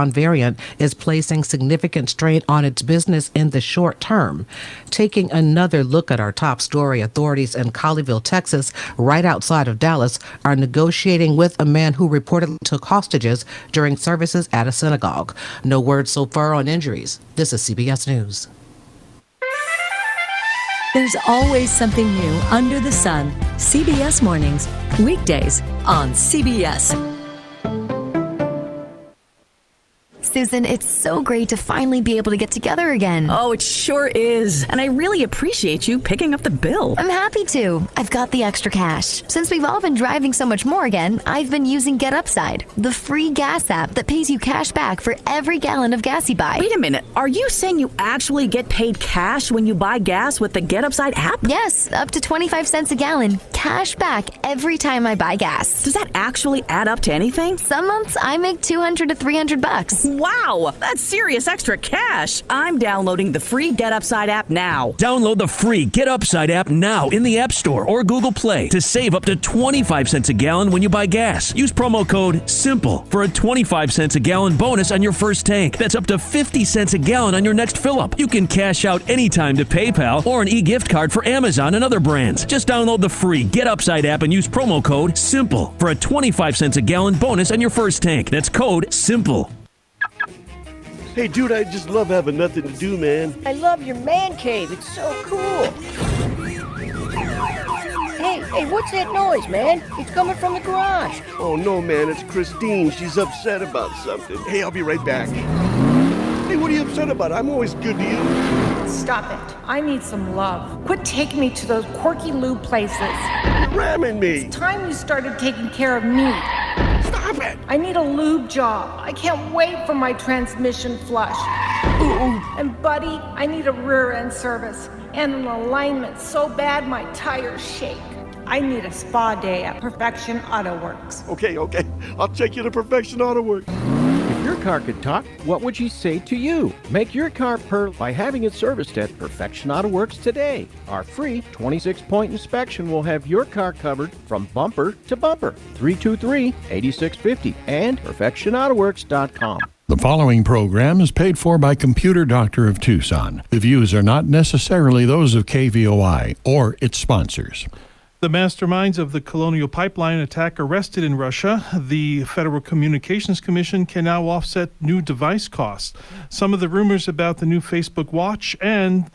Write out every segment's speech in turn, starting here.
variant is placing significant strain on its business in the short term. Taking another look at our top story, authorities in Colleyville, Texas, right outside of Dallas, are negotiating with a man who reportedly took hostages during services at a synagogue. No word so far on injuries. This is CBS News. There's always something new under the sun. CBS Mornings, weekdays on CBS. Susan, it's so great to finally be able to get together again. Oh, it sure is. And I really appreciate you picking up the bill. I'm happy to. I've got the extra cash. Since we've all been driving so much more again, I've been using Get Upside, the free gas app that pays you cash back for every gallon of gas you buy. Wait a minute. Are you saying you actually get paid cash when you buy gas with the Get Upside app? Yes, up to 25 cents a gallon. Cash back every time I buy gas. Does that actually add up to anything? Some months I make $200 to $300. Wow, that's serious extra cash. I'm downloading the free Get Upside app now. Download the free Get Upside app now in the App Store or Google Play to save up to 25 cents a gallon when you buy gas. Use promo code SIMPLE for a 25 cents a gallon bonus on your first tank. That's up to 50 cents a gallon on your next fill-up. You can cash out anytime to PayPal or an e-gift card for Amazon and other brands. Just download the free Get Upside app and use promo code SIMPLE for a 25 cents a gallon bonus on your first tank. That's code SIMPLE. Hey, dude, I just love having nothing to do, man. I love your man cave. It's so cool. Hey, what's that noise, man? It's coming from the garage. Oh, no, man, it's Christine. She's upset about something. Hey, I'll be right back. Hey, what are you upset about? I'm always good to you. Stop it. I need some love. Quit taking me to those quirky lube places. You're ramming me. It's time you started taking care of me. Stop it. I need a lube job. I can't wait for my transmission flush. Ooh. And buddy, I need a rear end service and an alignment so bad my tires shake. I need a spa day at Perfection Auto Works. Okay. I'll take you to Perfection Auto Works. If your car could talk, what would she say to you? Make your car purr by having it serviced at Perfection Auto Works today. Our free 26-point inspection will have your car covered from bumper to bumper. 323-8650 and perfectionautoworks.com. The following program is paid for by Computer Doctor of Tucson. The views are not necessarily those of KVOI or its sponsors. The masterminds of the Colonial Pipeline attack arrested in Russia. The Federal Communications Commission can now offset new device costs. Some of the rumors about the new Facebook Watch and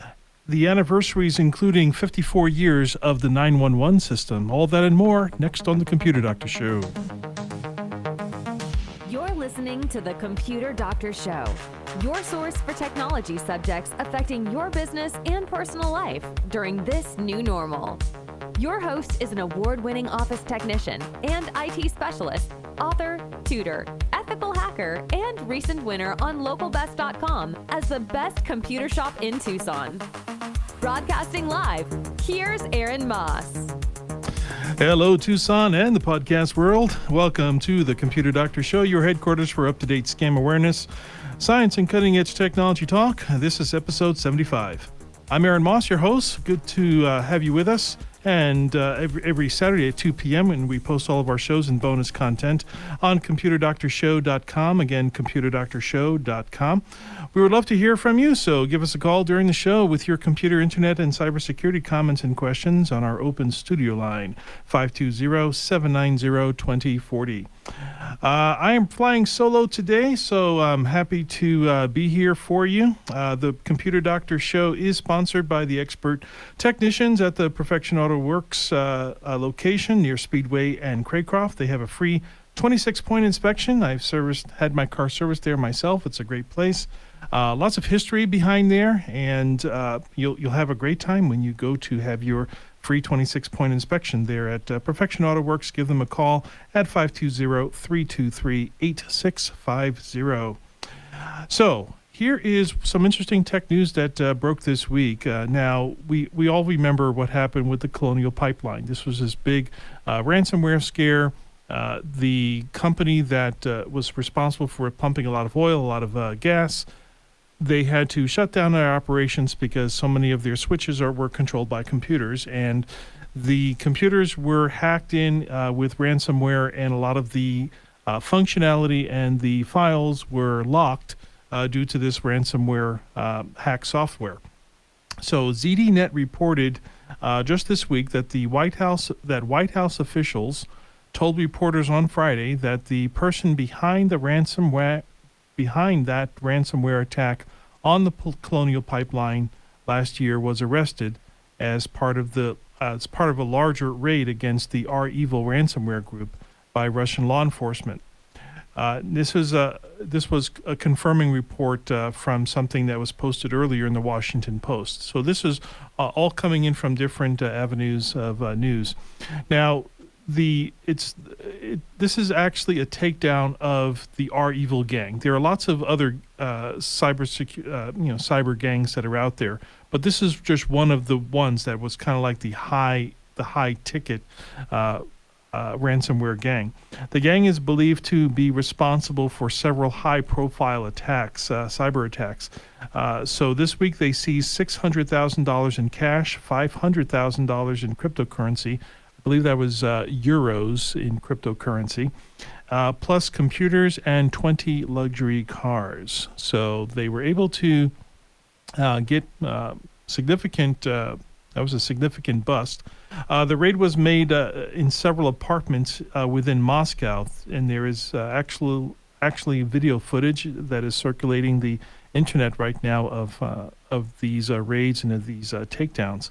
the anniversaries, including 54 years of the 911 system. All that and more next on the Computer Doctor Show. You're listening to the Computer Doctor Show, your source for technology subjects affecting your business and personal life during this new normal. Your host is an award-winning office technician and IT specialist, author, tutor, ethical hacker, and recent winner on localbest.com as the best computer shop in Tucson. Broadcasting live, here's Aaron Moss. Hello, Tucson and the podcast world. Welcome to the Computer Doctor Show, your headquarters for up-to-date scam awareness, science, and cutting-edge technology talk. This is episode 75. I'm Aaron Moss, your host. Good to have you with us. And every Saturday at 2 p.m. when we post all of our shows and bonus content on computerdoctorshow.com. Again, computerdoctorshow.com. We would love to hear from you, so give us a call during the show with your computer, internet, and cybersecurity comments and questions on our open studio line, 520-790-2040. I am flying solo today, so I'm happy to be here for you. The Computer Doctor Show is sponsored by the expert technicians at the Perfection Auto Works location near Speedway and Craycroft. They have a free 26-point inspection. I've had my car serviced there myself. It's a great place. Lots of history behind there, and you'll have a great time when you go to have your free 26-point inspection there at Perfection Auto Works. Give them a call at 520-323-8650. So here is some interesting tech news that broke this week. Now, we all remember what happened with the Colonial Pipeline. This was this big ransomware scare. The company that was responsible for pumping a lot of oil, a lot of gas, they had to shut down their operations because so many of their switches were controlled by computers, and the computers were hacked in with ransomware, and a lot of the functionality, and the files were locked due to this ransomware hack software. So ZDNet reported just this week that White House officials told reporters on Friday that the person behind that ransomware attack on the Colonial Pipeline last year was arrested as part of a larger raid against the REvil ransomware group by Russian law enforcement. This was a confirming report from something that was posted earlier in the Washington Post. So this is all coming in from different avenues of news. Now, this is actually a takedown of the REvil gang. There are lots of other cyber gangs that are out there, but this is just one of the ones that was kind of like the high ticket ransomware gang. The gang is believed to be responsible for several high-profile attacks, cyber attacks. So this week they seized $600,000 in cash, $500,000 in cryptocurrency. I believe that was euros in cryptocurrency, plus computers and 20 luxury cars. So they were able to get significant. That was a significant bust. The raid was made in several apartments within Moscow, and there is actually video footage that is circulating the internet right now of these raids and of these takedowns.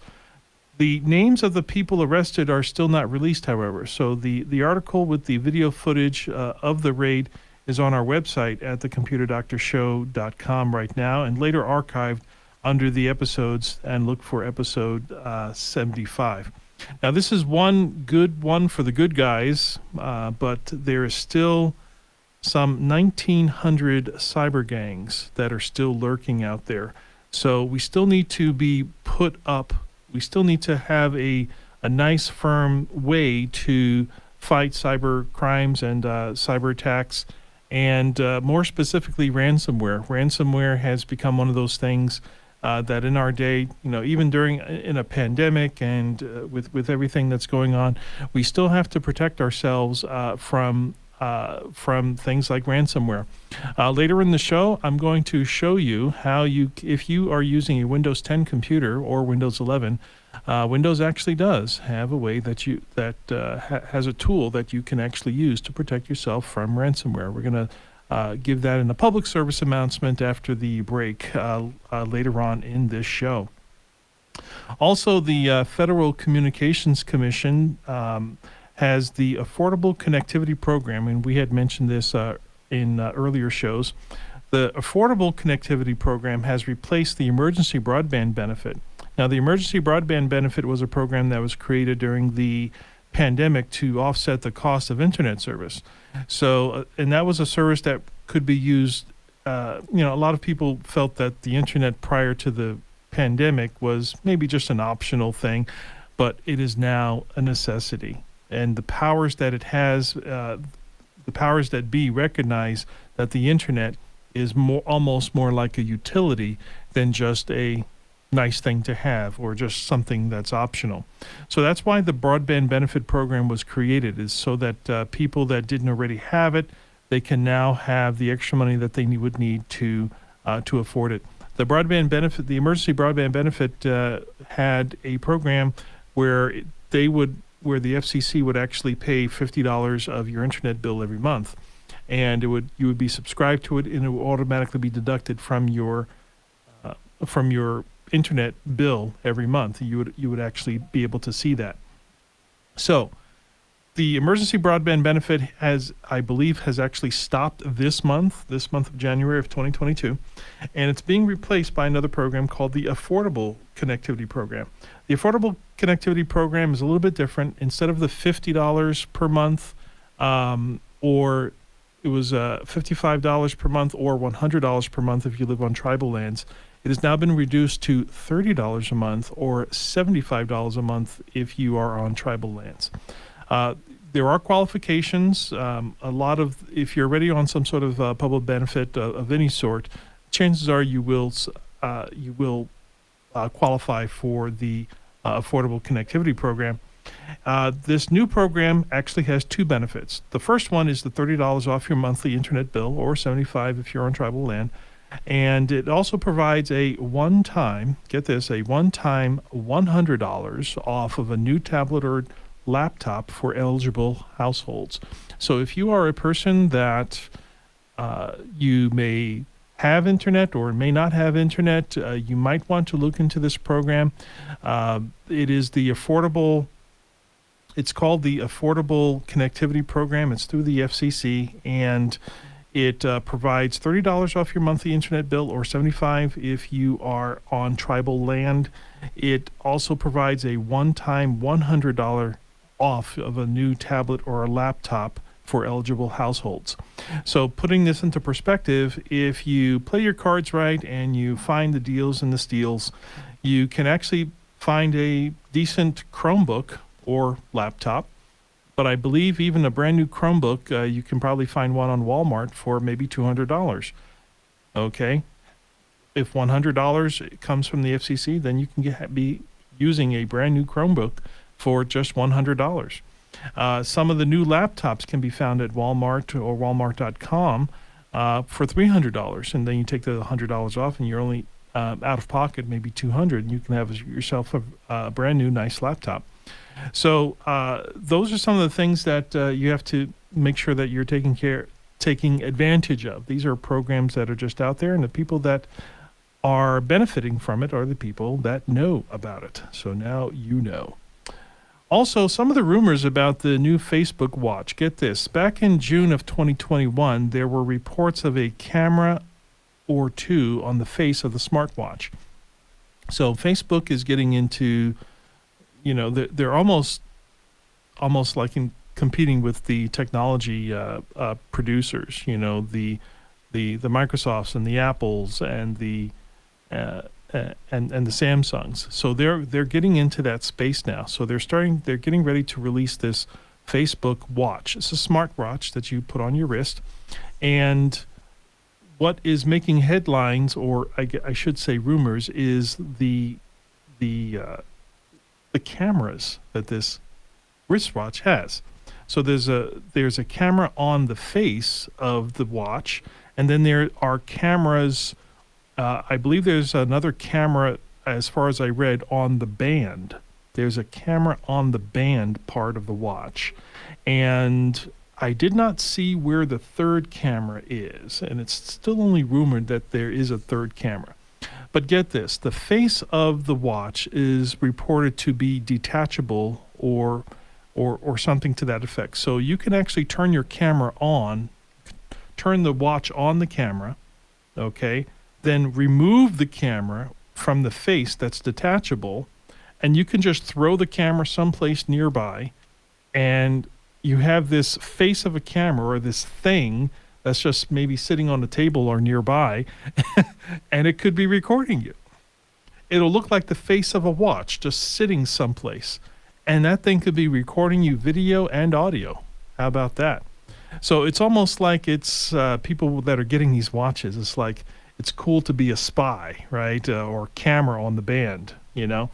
The names of the people arrested are still not released, however. So the article with the video footage of the raid is on our website at thecomputerdoctorshow.com right now, and later archived under the episodes, and look for episode 75. Now, this is one good one for the good guys, but there is still some 1,900 cyber gangs that are still lurking out there. So we still need to be put up. We still need to have a nice, firm way to fight cyber crimes and cyber attacks, and more specifically, ransomware. Ransomware has become one of those things that in our day, even in a pandemic and with everything that's going on, we still have to protect ourselves from things like ransomware. Later in the show, I'm going to show you how if you are using a Windows 10 computer or Windows 11, Windows actually does have a way that has a tool that you can actually use to protect yourself from ransomware. We're going to give that in a public service announcement after the break later on in this show. Also, the Federal Communications Commission has the Affordable Connectivity Program, and we had mentioned this in earlier shows. The Affordable Connectivity Program has replaced the Emergency Broadband Benefit. Now, the Emergency Broadband Benefit was a program that was created during the pandemic to offset the cost of internet service. So, and that was a service that could be used. A lot of people felt that the internet prior to the pandemic was maybe just an optional thing, but it is now a necessity. And the powers that it has, the powers that be, recognize that the internet is almost more like a utility than just a nice thing to have or just something that's optional. So that's why the Broadband Benefit Program was created, is so that people that didn't already have it, they can now have the extra money that they would need to afford it. The broadband benefit, the Emergency Broadband Benefit, had a program where the FCC would actually pay $50 of your internet bill every month, and you would be subscribed to it, and it would automatically be deducted from your internet bill every month. You would actually be able to see that. So the Emergency Broadband Benefit has actually stopped this month of January of 2022, and it's being replaced by another program called the Affordable Connectivity Program. The Affordable Connectivity Program is a little bit different. Instead of the $50 per month, or it was $55 per month or $100 per month if you live on tribal lands, it has now been reduced to $30 a month or $75 a month if you are on tribal lands. There are qualifications. If you're already on some sort of public benefit of any sort, chances are you will qualify for the Affordable Connectivity Program. This new program actually has two benefits. The first one is the $30 off your monthly internet bill, or $75 if you're on tribal land. And it also provides a one-time, get this, a one-time $100 off of a new tablet or laptop for eligible households. So if you are a person that you may have internet or may not have internet, you might want to look into this program. It is the affordable, it's called the Affordable Connectivity Program. It's through the FCC, and it provides $30 off your monthly internet bill, or $75 if you are on tribal land. It also provides a one-time $100 off of a new tablet or a laptop for eligible households. So putting this into perspective, if you play your cards right and you find the deals and the steals, you can actually find a decent Chromebook or laptop. But I believe even a brand new Chromebook, you can probably find one on Walmart for maybe $200. Okay? If $100 comes from the FCC, then you can be using a brand new Chromebook for just $100. Some of the new laptops can be found at Walmart or Walmart.com for $300. And then you take the $100 off and you're only out of pocket maybe $200, and you can have yourself a brand new nice laptop. So those are some of the things that you have to make sure that you're taking advantage of. These are programs that are just out there, and the people that are benefiting from it are the people that know about it. So now you know. Also, some of the rumors about the new Facebook watch. Get this. Back in June of 2021, there were reports of a camera or two on the face of the smartwatch. So Facebook is getting into, you know, they're almost like competing with the technology producers, you know, the Microsofts and the Apples and the Samsungs. So they're getting into that space now. So they're getting ready to release this Facebook watch. It's a smartwatch that you put on your wrist, and what is making headlines, or I should say rumors, is the cameras that this wristwatch has. So there's a camera on the face of the watch, and then there are cameras. I believe there's another camera, as far as I read, on the band. There's a camera on the band part of the watch, and I did not see where the third camera is, and it's still only rumored that there is a third camera. But get this, the face of the watch is reported to be detachable or something to that effect. So you can actually turn your camera on, turn the watch on the camera, okay, then remove the camera from the face that's detachable, and you can just throw the camera someplace nearby, and you have this face of a camera, or this thing that's just maybe sitting on a table or nearby, and it could be recording you. It'll look like the face of a watch just sitting someplace, and that thing could be recording you video and audio. How about that? So it's almost like it's people that are getting these watches. It's like it's cool to be a spy, right? Or camera on the band, you know,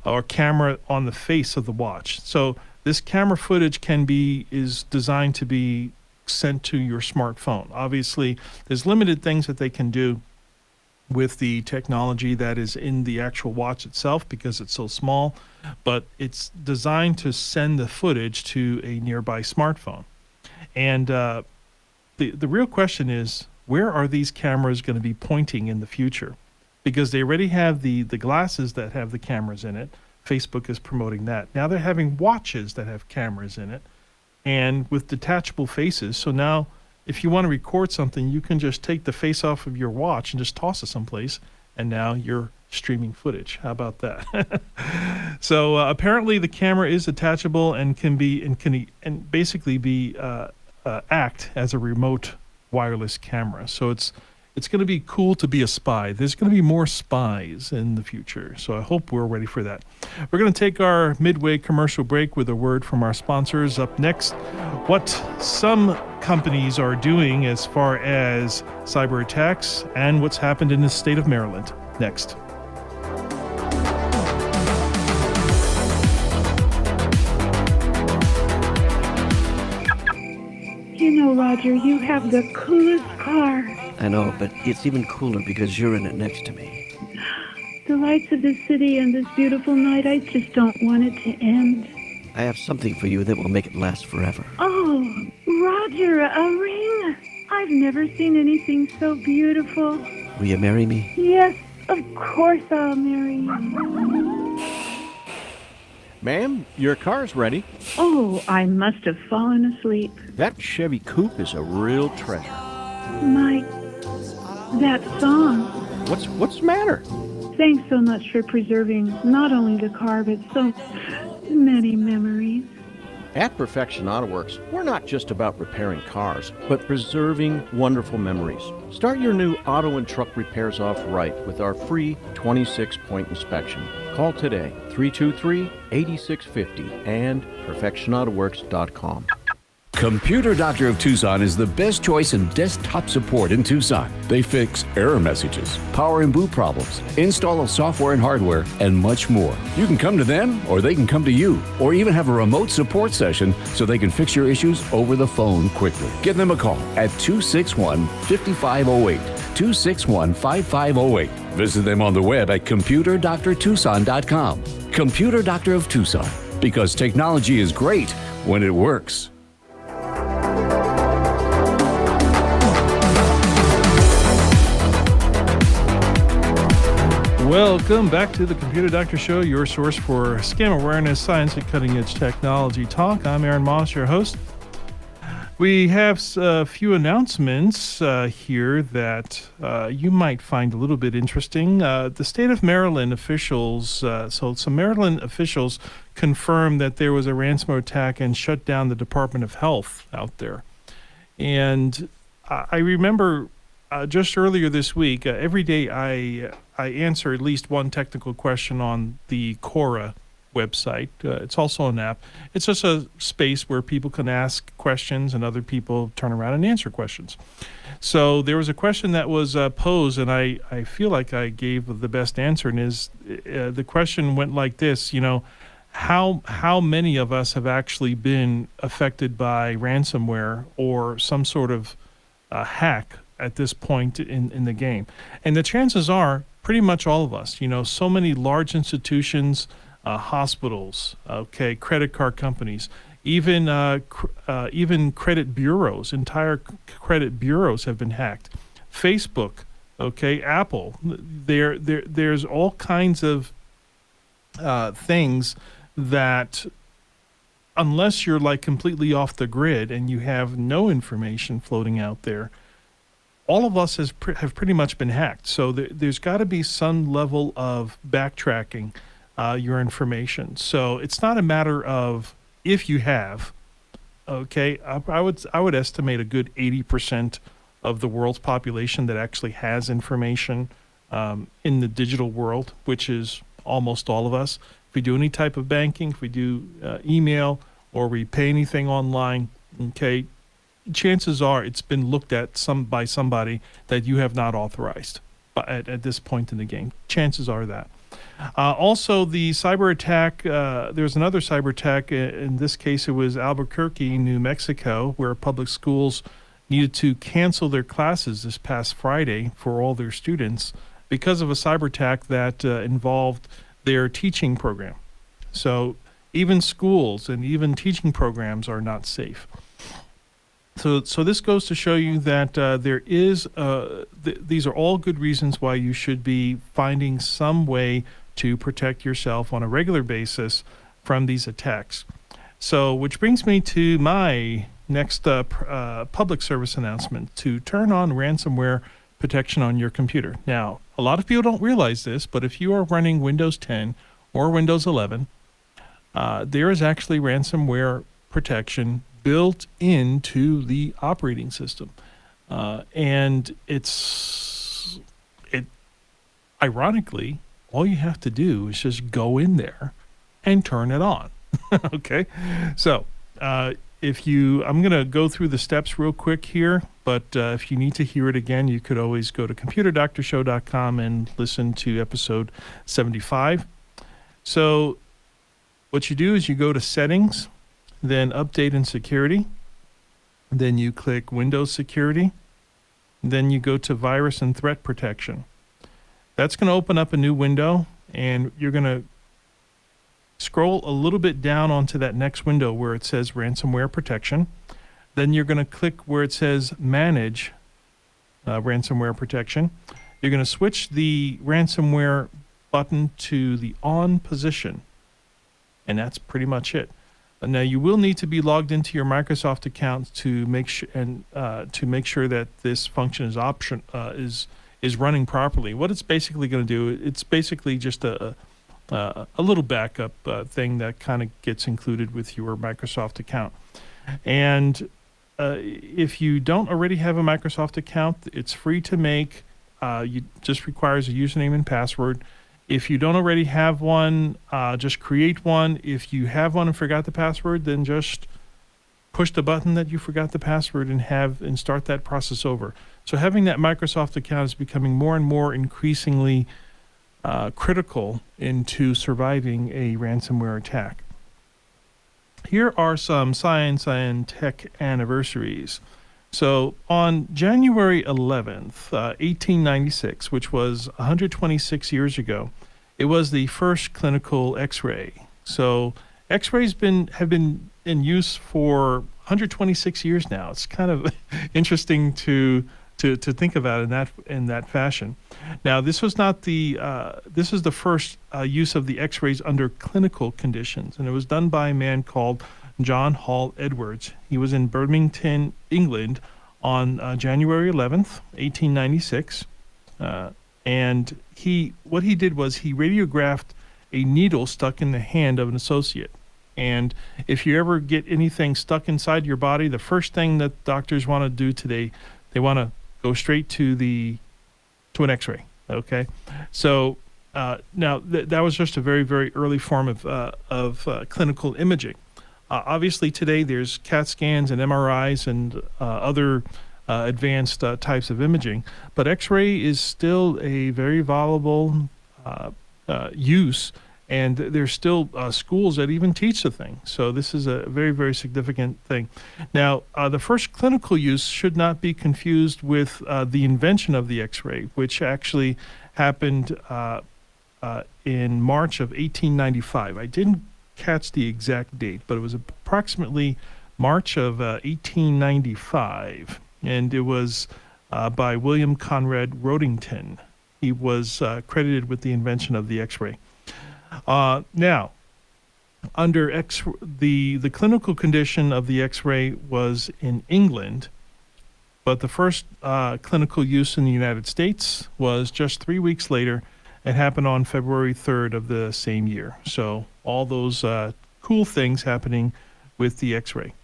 or camera on the face of the watch. So this camera footage is designed to be sent to your smartphone. Obviously, there's limited things that they can do with the technology that is in the actual watch itself because it's so small, but it's designed to send the footage to a nearby smartphone. And the real question is, where are these cameras going to be pointing in the future? Because they already have the glasses that have the cameras in it. Facebook is promoting that. Now they're having watches that have cameras in it and with detachable faces. So now if you want to record something, you can just take the face off of your watch and just toss it someplace, and now you're streaming footage. How about that? So apparently the camera is detachable and can basically be act as a remote wireless camera. So it's going to be cool to be a spy. There's going to be more spies in the future, so I hope we're ready for that. We're going to take our midway commercial break with a word from our sponsors. Up next, what some companies are doing as far as cyber attacks and what's happened in the state of Maryland. Next. Oh, Roger, you have the coolest car. I know, but it's even cooler because you're in it next to me. The lights of this city and this beautiful night, I just don't want it to end. I have something for you that will make it last forever. Oh, Roger, a ring? I've never seen anything so beautiful. Will you marry me? Yes, of course I'll marry you. Ma'am, your car's ready. Oh, I must have fallen asleep. That Chevy Coupe is a real treasure. That song. What's the matter? Thanks so much for preserving not only the car, but so many memories. At Perfection Auto Works, we're not just about repairing cars, but preserving wonderful memories. Start your new auto and truck repairs off right with our free 26-point inspection. Call today, 323-8650 and perfectionautoworks.com. Computer Doctor of Tucson is the best choice in desktop support in Tucson. They fix error messages, power and boot problems, install of software and hardware, and much more. You can come to them, or they can come to you, or even have a remote support session so they can fix your issues over the phone quickly. Give them a call at 261-5508, 261-5508. Visit them on the web at computerdoctortucson.com. Computer Doctor of Tucson, because technology is great when it works. Welcome back to the Computer Doctor Show, your source for scam awareness, science, and cutting-edge technology talk. I'm Aaron Moss, your host. We have a few announcements here that you might find a little bit interesting. The state of Maryland officials, so some Maryland officials confirmed that there was a ransomware attack and shut down the Department of Health out there. And I remember just earlier this week, every day I answer at least one technical question on the Quora website. It's also an app. It's just a space where people can ask questions and other people turn around and answer questions. So there was a question that was posed, and I feel like I gave the best answer, and the question went like this, how many of us have actually been affected by ransomware or some sort of hack at this point in the game? And the chances are pretty much all of us. So many large institutions, hospitals, credit card companies, even credit bureaus, entire credit bureaus have been hacked. Facebook, Apple, there's all kinds of things that, unless you're like completely off the grid and you have no information floating out there, all of us have pretty much been hacked. So there's got to be some level of backtracking your information. So it's not a matter of if you have. I would estimate a good 80% of the world's population that actually has information in the digital world, which is almost all of us. If we do any type of banking, if we do email, or we pay anything online, chances are it's been looked at by somebody that you have not authorized at this point in the game. Chances are that. Also, the cyber attack, there's another cyber attack. In this case, it was Albuquerque, New Mexico, where public schools needed to cancel their classes this past Friday for all their students because of a cyber attack that involved their teaching program. So even schools and even teaching programs are not safe. So this goes to show you that there is, these are all good reasons why you should be finding some way to protect yourself on a regular basis from these attacks. So, which brings me to my next public service announcement, to turn on ransomware protection on your computer. Now, a lot of people don't realize this, but if you are running Windows 10 or Windows 11, there is actually ransomware protection built into the operating system. And ironically, all you have to do is just go in there and turn it on. Okay? So, I'm going to go through the steps real quick here, but if you need to hear it again, you could always go to computerdoctorshow.com and listen to episode 75. So, what you do is you go to Settings, then Update and Security. Then you click Windows Security. Then you go to Virus and Threat Protection. That's going to open up a new window, and you're going to scroll a little bit down onto that next window where it says Ransomware Protection. Then you're going to click where it says Manage Ransomware Protection. You're going to switch the ransomware button to the on position, and that's pretty much it. Now you will need to be logged into your Microsoft account to make sure that this function is running properly. What it's basically going to do, it's basically just a little backup thing that kind of gets included with your Microsoft account. And if you don't already have a Microsoft account, it's free to make. You just requires a username and password. If you don't already have one, just create one. If you have one and forgot the password, then just push the button that you forgot the password and start that process over. So having that Microsoft account is becoming more and more increasingly critical into surviving a ransomware attack. Here are some science and tech anniversaries. So on January 11th, 1896, which was 126 years ago, it was the first clinical X-ray. So X-rays have been in use for 126 years now. It's kind of interesting to think about in that fashion. Now, this was not this is the first use of the X-rays under clinical conditions, and it was done by a man called John Hall Edwards. He was in Birmingham, England, on January 11th, 1896, and what he did was he radiographed a needle stuck in the hand of an associate. And if you ever get anything stuck inside your body, the first thing that doctors want to do today, they want to go straight to an X-ray. Okay, so now that was just a very, very early form of clinical imaging. Obviously, today there's CAT scans and MRIs and other advanced types of imaging, but X-ray is still a very valuable use, and there's still schools that even teach the thing. So this is a very, very significant thing. Now, the first clinical use should not be confused with the invention of the X-ray, which actually happened in March of 1895. I didn't catch the exact date, but it was approximately March of 1895, and it was by William Conrad Rodington. He was credited with the invention of the X-ray. Now, under the clinical condition of the X-ray was in England, but the first clinical use in the United States was just 3 weeks later. It happened on February 3rd of the same year. So all those cool things happening with the X-ray.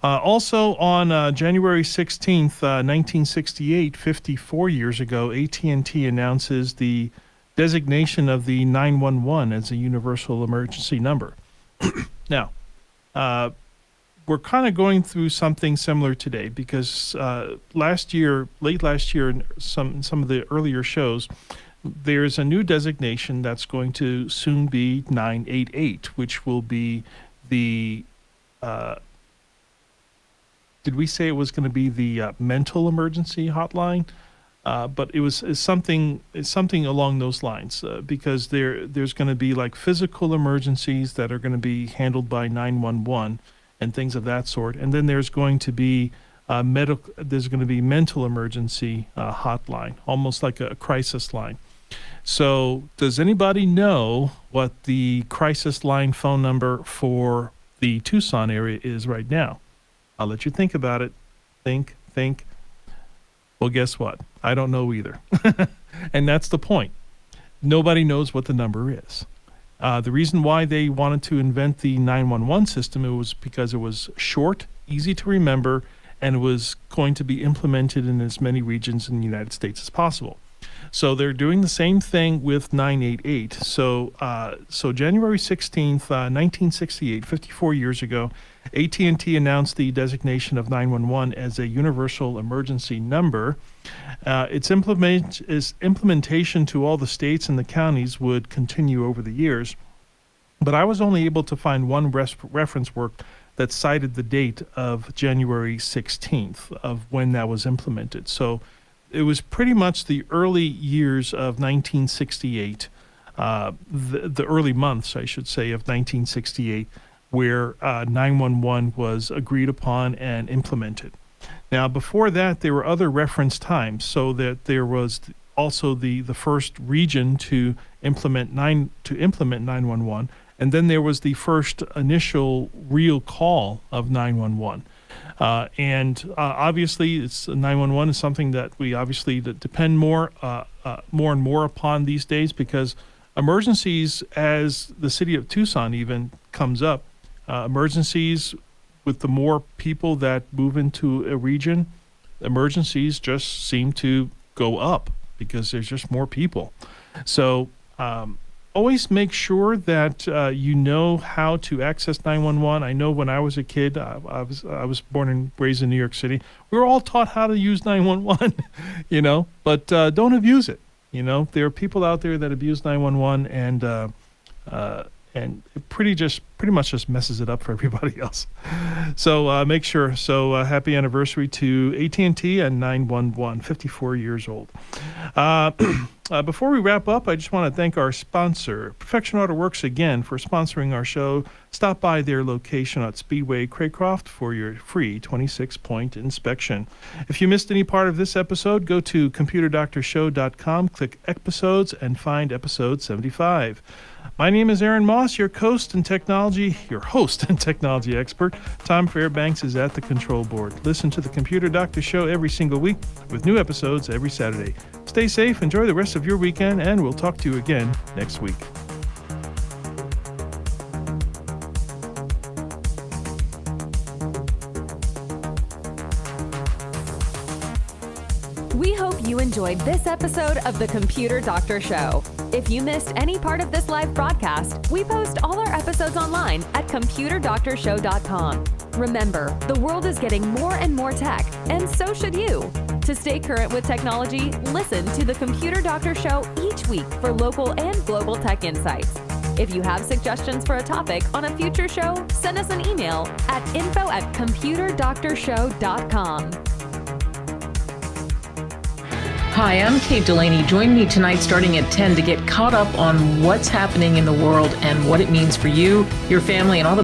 Also on January 16th, 1968, 54 years ago, AT&T announces the designation of the 911 as a universal emergency number. Now, we're kind of going through something similar today because late last year, in some of the earlier shows, there's a new designation that's going to soon be 988, which will be the did we say it was going to be the mental emergency hotline? But it's something along those lines because there's going to be like physical emergencies that are going to be handled by 911 and things of that sort, and then there's going to be mental emergency hotline, almost like a crisis line. So does anybody know what the crisis line phone number for the Tucson area is right now? I'll let you think about it. Think. Well, guess what? I don't know either. And that's the point. Nobody knows what the number is. The reason why they wanted to invent the 911 system, it was because it was short, easy to remember, and it was going to be implemented in as many regions in the United States as possible. So they're doing the same thing with 988. So January 16th, 1968, 54 years ago, AT&T announced the designation of 911 as a universal emergency number. Its implementation to all the states and the counties would continue over the years. But I was only able to find one reference work that cited the date of January 16th of when that was implemented. So it was pretty much the early years of 1968, the early months, I should say, of 1968, where 911 was agreed upon and implemented. Now, before that, there were other reference times, so that there was also the first region to implement 911, and then there was the first initial real call of 911. Obviously, it's 911 is something that we obviously depend more and more upon these days, because emergencies, as the city of Tucson even comes up, emergencies with the more people that move into a region, emergencies just seem to go up because there's just more people. So always make sure that you know how to access 911. I know when I was a kid, I was born and raised in New York City. We were all taught how to use 911, but don't abuse it. There are people out there that abuse 911, and it pretty much just messes it up for everybody else. So make sure. So happy anniversary to AT&T and 911, 54 years old. Before we wrap up, I just want to thank our sponsor, Perfection Auto Works, again for sponsoring our show. Stop by their location at Speedway Craycroft for your free 26-point inspection. If you missed any part of this episode, go to computerdoctorshow.com, click episodes, and find episode 75. My name is Aaron Moss, your host and technology expert. Tom Fairbanks is at the control board. Listen to the Computer Doctor Show every single week with new episodes every Saturday. Stay safe, enjoy the rest of your weekend, and we'll talk to you again next week. We hope you enjoyed this episode of the Computer Doctor Show. If you missed any part of this live broadcast, we post all our episodes online at computerdoctorshow.com. Remember, the world is getting more and more tech, and so should you. To stay current with technology, listen to the Computer Doctor Show each week for local and global tech insights. If you have suggestions for a topic on a future show, send us an email at info@computerdoctorshow.com. Hi, I'm Kate Delaney. Join me tonight starting at 10 to get caught up on what's happening in the world and what it means for you, your family, and all the